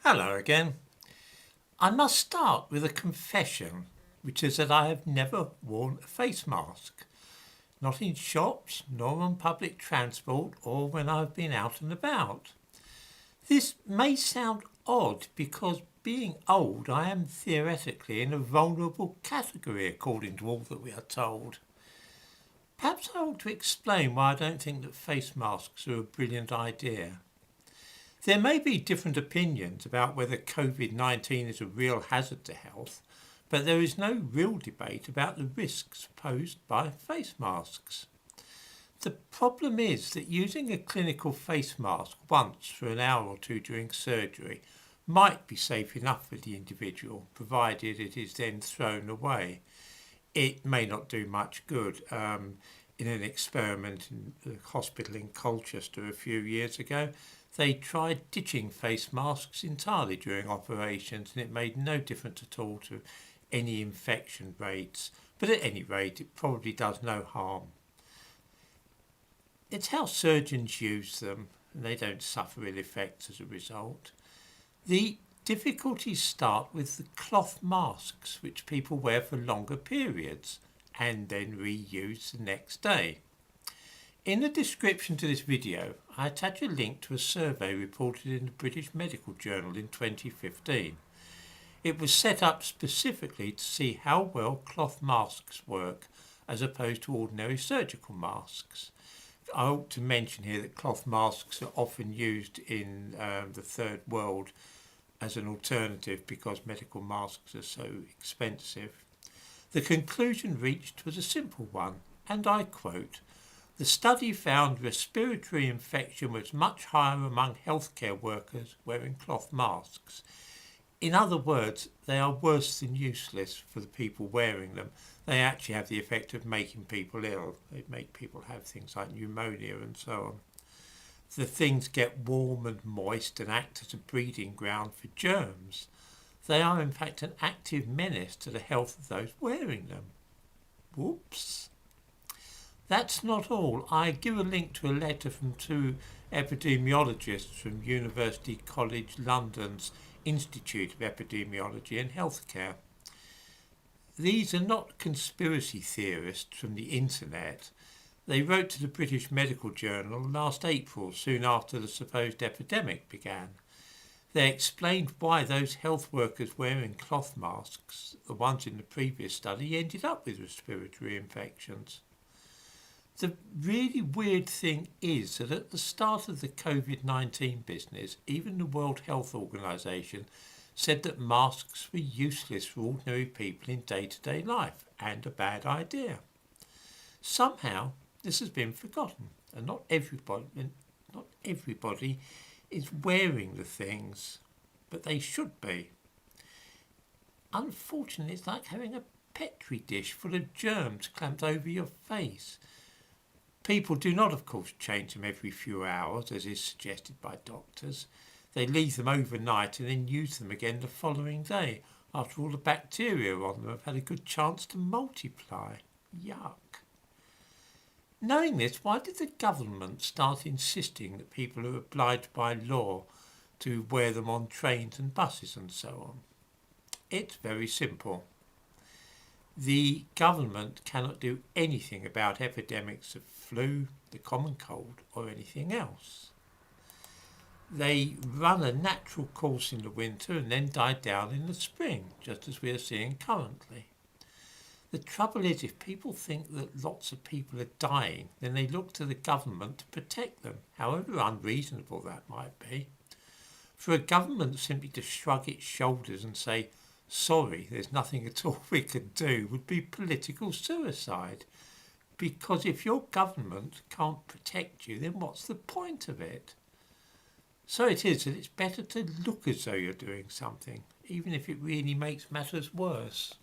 Hello again. I must start with a confession, which is that I have never worn a face mask. Not in shops, nor on public transport, or when I've been out and about. This may sound odd because being old, I am theoretically in a vulnerable category according to all that we are told. Perhaps I ought to explain why I don't think that face masks are a brilliant idea. There may be different opinions about whether COVID 19 is a real hazard to health, but there is no real debate about the risks posed by face masks. The problem is that using a clinical face mask once for an hour or two during surgery might be safe enough for the individual, provided it is then thrown away. It may not do much good. In an experiment in the hospital in Colchester a few years ago, they tried ditching face masks entirely during operations, and it made no difference at all to any infection rates. But at any rate, it probably does no harm. It's how surgeons use them, and they don't suffer ill effects as a result. The difficulties start with the cloth masks, which people wear for longer periods and then reuse the next day. In the description to this video, I attach a link to a survey reported in the British Medical Journal in 2015. It was set up specifically to see how well cloth masks work as opposed to ordinary surgical masks. I ought to mention here that cloth masks are often used in the third world as an alternative because medical masks are so expensive. The conclusion reached was a simple one, and I quote, "The study found respiratory infection was much higher among healthcare workers wearing cloth masks." In other words, they are worse than useless for the people wearing them. They actually have the effect of making people ill. They make people have things like pneumonia and so on. The things get warm and moist and act as a breeding ground for germs. They are in fact an active menace to the health of those wearing them. Whoops. That's not all. I give a link to a letter from two epidemiologists from University College London's Institute of Epidemiology and Healthcare. These are not conspiracy theorists from the internet. They wrote to the British Medical Journal last April, soon after the supposed epidemic began. They explained why those health workers wearing cloth masks, the ones in the previous study, ended up with respiratory infections. The really weird thing is that at the start of the COVID 19 business, even the World Health Organization said that masks were useless for ordinary people in day-to-day life and a bad idea. Somehow, this has been forgotten, and not everybody is wearing the things, but they should be. Unfortunately, it's like having a petri dish full of germs clamped over your face. People do not, of course, change them every few hours, as is suggested by doctors. They leave them overnight and then use them again the following day, after all the bacteria on them have had a good chance to multiply. Yuck. Knowing this, why did the government start insisting that people are obliged by law to wear them on trains and buses and so on? It's very simple. The government cannot do anything about epidemics of flu, the common cold, or anything else. They run a natural course in the winter and then die down in the spring, just as we are seeing currently. The trouble is, if people think that lots of people are dying, then they look to the government to protect them, however unreasonable that might be. For a government simply to shrug its shoulders and say, "Sorry, there's nothing at all we can do," would be political suicide. Because if your government can't protect you, then what's the point of it? So it is that it's better to look as though you're doing something, even if it really makes matters worse.